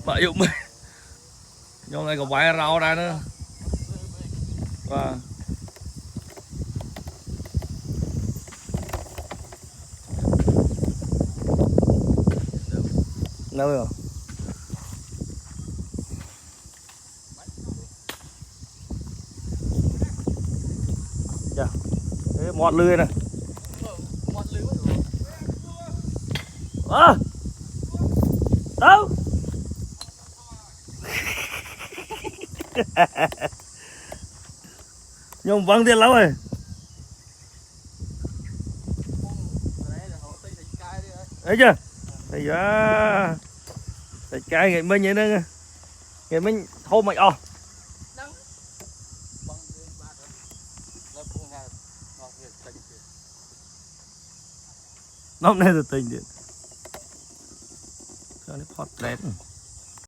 Bà dụng mình trong này có vài rau ra nữa. Và đâu rồi dạ cái mọt lưới này đâu nhưng vắng tiền lắm rồi thấy chưa thấy chưa tại cái ngày mình vậy đó ngày mình thô mày nó hôm nay là tình điện cho nó phọt lén